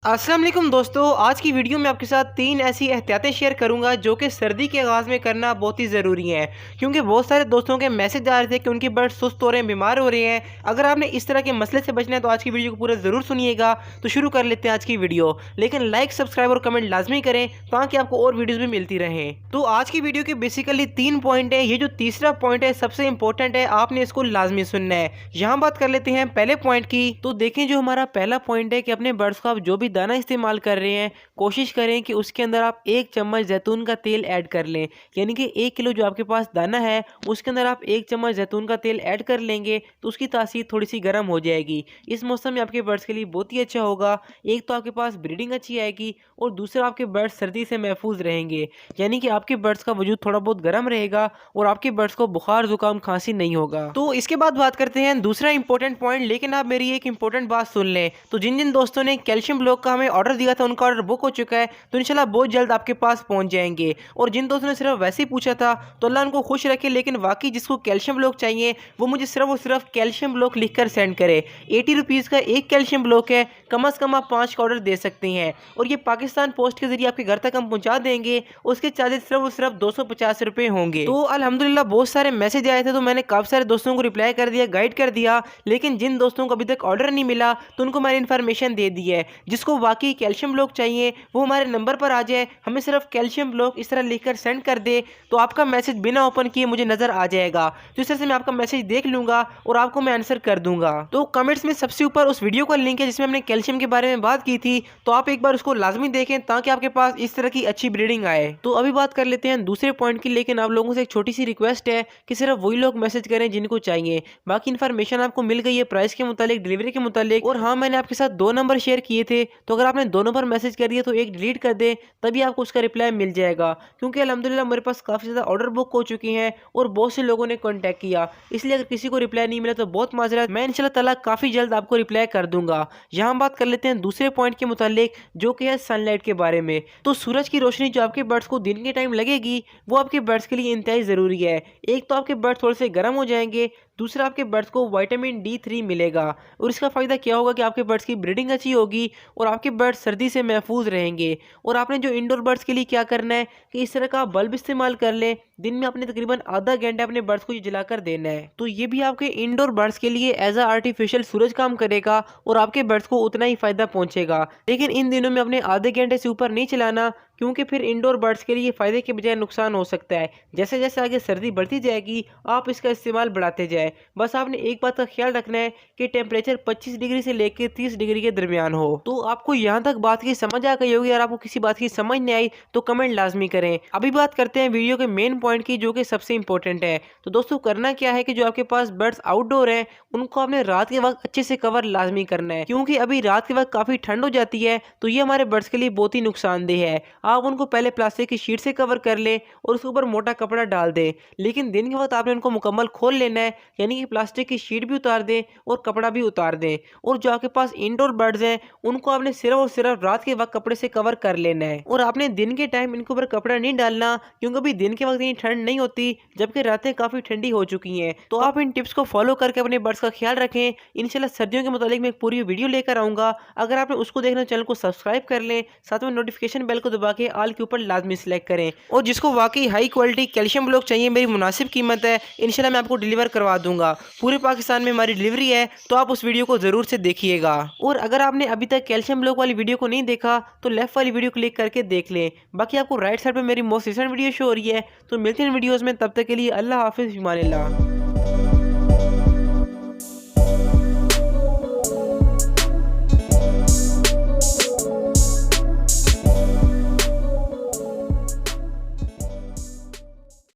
अस्सलाम वालेकुम दोस्तों, आज की वीडियो में आपके साथ 3 ऐसी एहतियातें शेयर करूंगा जो कि सर्दी के आगाज़ में करना बहुत ही ज़रूरी है। क्योंकि बहुत सारे दोस्तों के मैसेज आ रहे थे कि उनकी बर्ड सुस्त हो रहे हैं, बीमार हो रहे हैं। अगर आपने इस तरह के मसले से बचना है तो आज की वीडियो को पूरा ज़रूर सुनिएगा। तो शुरू कर लेते हैं आज की वीडियो, लेकिन लाइक, सब्सक्राइब और कमेंट लाजमी करें ताकि आपको और वीडियोज़ भी मिलती रहें। तो आज की वीडियो के बेसिकली 3 पॉइंट है। ये जो तीसरा पॉइंट है सबसे इंपॉर्टेंट है, आपने इसको लाजमी सुनना है। यहाँ बात कर लेते हैं पहले पॉइंट की। तो देखें, जो हमारा पहला पॉइंट है कि अपने बर्ड्स को आप जो भी दाना इस्तेमाल कर रहे हैं, कोशिश करें कि उसके अंदर आप 1 चम्मच जैतून का तेल ऐड कर लें। यानी कि 1 किलो जो आपके पास दाना है उसके अंदर आप 1 चम्मच जैतून का तेल ऐड कर लेंगे तो उसकी तासीर थोड़ी सी गर्म हो जाएगी। इस मौसम में आपके बर्ड्स के लिए बहुत ही अच्छा होगा। एक तो आपके पास ब्रीडिंग अच्छी आएगी और दूसरा आपके बर्ड्स सर्दी से महफूज रहेंगे। यानी कि आपके बर्ड्स का वजूद थोड़ा बहुत गर्म रहेगा और आपके बर्ड्स को बुखार, जुकाम, खांसी नहीं होगा। तो इसके बाद बात करते हैं दूसरा इंपॉर्टेंट पॉइंट, लेकिन आप मेरी एक इंपॉर्टेंट बात सुन लें। तो जिन जिन दोस्तों ने कैल्शियम ब्लॉक का हमें ऑर्डर दिया था उनका ऑर्डर बुक हो चुका है, तो इंशाल्लाह बहुत जल्द आपके पास पहुंच जाएंगे। और जिन दोस्तों ने सिर्फ वैसे ही पूछा था तो अल्लाह उनको खुश रखे, लेकिन वाकई जिसको कैल्शियम ब्लॉक चाहिए वो मुझे सिर्फ और सिर्फ कैल्शियम ब्लॉक लिखकर सेंड करे। 80 रुपीज़ का एक कैल्शियम ब्लॉक है, कम से कम आप 5 का ऑर्डर दे सकते हैं और ये पाकिस्तान पोस्ट के जरिए आपके घर तक हम पहुंचा देंगे। उसके चार्जेस सिर्फ और सिर्फ 250 रुपये होंगे। तो अल्हम्दुलिल्लाह बहुत सारे मैसेज आए थे तो मैंने काफ़ी सारे दोस्तों को रिप्लाई कर दिया, गाइड कर दिया। लेकिन जिन दोस्तों को अभी तक ऑर्डर नहीं मिला तो उनको मैंने इन्फॉर्मेशन दे दी है। जिसको वाकई कैल्शियम ब्लॉक चाहिए वो हमारे नंबर पर आ जाए, हमें सिर्फ कैल्शियम ब्लॉक इस तरह लिखकर सेंड कर दे तो आपका मैसेज बिना ओपन किए मुझे नजर आ जाएगा। तो इस तरह से मैं आपका मैसेज देख लूंगा और आपको मैं आंसर कर दूंगा। तो कमेंट्स में सबसे ऊपर उस वीडियो का लिंक है जिसमें हमने कैल्शियम के बारे में बात की थी, तो आप एक बार उसको लाजमी देखें ताकि आपके पास इस तरह की अच्छी ब्रीडिंग आए। तो अभी बात कर लेते हैं दूसरे पॉइंट की, लेकिन आप लोगों से एक छोटी सी रिक्वेस्ट है कि सिर्फ वही लोग मैसेज करें जिनको चाहिए। बाकी इन्फॉर्मेशन आपको मिल गई है प्राइस के मुतालिक, डिलीवरी के मुतालिक। और हाँ, मैंने आपके साथ 2 नंबर शेयर किए थे, तो अगर आपने दोनों पर मैसेज कर दिया तो एक डिलीट कर दे, तभी आपको उसका रिप्लाई मिल जाएगा। क्योंकि अल्हम्दुलिल्लाह मेरे पास काफ़ी ज़्यादा ऑर्डर बुक हो चुकी हैं और बहुत से लोगों ने कॉन्टैक्ट किया, इसलिए अगर किसी को रिप्लाई नहीं मिला तो बहुत माजरत, मैं इंशाल्लाह ताला काफ़ी जल्द आपको रिप्लाई कर दूंगा। यहाँ बात कर लेते हैं दूसरे पॉइंट के मुतालिक जो कि है सनलाइट के बारे में। तो सूरज की रोशनी जो आपके बर्ड्स को दिन के टाइम लगेगी वो आपके बर्ड्स के लिए इंतहाई ज़रूरी है। एक तो आपके बर्ड्स थोड़े से गर्म हो जाएंगे, दूसरा आपके बर्ड्स को विटामिन D3 मिलेगा और इसका फ़ायदा क्या होगा कि आपके बर्ड्स की ब्रीडिंग अच्छी होगी और आपके बर्ड्स सर्दी से महफूज रहेंगे। और आपने जो इंडोर बर्ड्स के लिए क्या करना है कि इस तरह का बल्ब इस्तेमाल कर लें, दिन में आपने तकरीबन आधा घंटा अपने बर्ड्स को जलाकर देना है। तो ये भी आपके इंडोर बर्ड्स के लिए एज अ आर्टिफिशियल सूरज काम करेगा और आपके बर्ड्स को उतना ही फ़ायदा पहुंचेगा। लेकिन इन दिनों में अपने आधे घंटे से ऊपर नहीं चलाना, क्योंकि फिर इंडोर बर्ड्स के लिए फ़ायदे के बजाय नुकसान हो सकता है। जैसे जैसे आगे सर्दी बढ़ती जाएगी आप इसका इस्तेमाल बढ़ाते जाएं। बस आपने एक बात का ख्याल रखना है कि टेम्परेचर 25 डिग्री से लेकर 30 डिग्री के दरमियान हो। तो आपको यहाँ तक बात की समझ आ गई होगी। अगर आपको किसी बात की समझ नहीं आई तो कमेंट लाजमी करें। अभी बात करते हैं वीडियो के मेन पॉइंट की जो कि सबसे इंपॉर्टेंट है। तो दोस्तों करना क्या है कि जो आपके पास बर्ड्स आउटडोर हैं उनको आपने रात के वक्त अच्छे से कवर लाजमी करना है, क्योंकि अभी रात के वक्त काफ़ी ठंड हो जाती है तो ये हमारे बर्ड्स के लिए बहुत ही नुकसानदेह है। आप उनको पहले प्लास्टिक की शीट से कवर कर लें और उसके ऊपर मोटा कपड़ा डाल दें, लेकिन दिन के वक्त आपने उनको मुकम्मल खोल लेना है, यानी कि प्लास्टिक की शीट भी उतार दें और कपड़ा भी उतार दें। और जो आपके पास इंडोर बर्ड्स हैं उनको आपने सिर्फ और सिर्फ रात के वक्त कपड़े से कवर कर लेना है और आपने दिन के टाइम इनके ऊपर कपड़ा नहीं डालना, क्योंकि अभी दिन के वक्त इतनी ठंड नहीं होती जबकि रातें काफ़ी ठंडी हो चुकी हैं। तो आप इन टिप्स को फॉलो करके अपने बर्ड्स का ख्याल रखें। इंशाल्लाह सर्दियों के मुतालिक मैं एक पूरी वीडियो लेकर आऊँगा। अगर आपने उसको देखना चैनल को सब्सक्राइब कर लें, साथ में नोटिफिकेशन बेल को दबा के आल के ऊपर लाजमी सेलेक्ट करें। और जिसको वाकई हाई क्वालिटी कैल्शियम ब्लॉक चाहिए, मेरी मुनासिब कीमत है, इंशाल्लाह मैं आपको डिलीवर करवा दूंगा। पूरे पाकिस्तान में हमारी डिलीवरी है, तो आप उस वीडियो को ज़रूर से देखिएगा। और अगर आपने अभी तक कैल्शियम ब्लॉक वाली वीडियो को नहीं देखा तो लेफ्ट वाली वीडियो क्लिक करके देख लें। बाकी आपको राइट साइड पर मेरी मोस्ट रिसेंट वीडियो शो हो रही है। तो मिलते हैं वीडियोज़ में, तब तक के लिए अल्लाह हाफिज़, फिमानिल्लाह।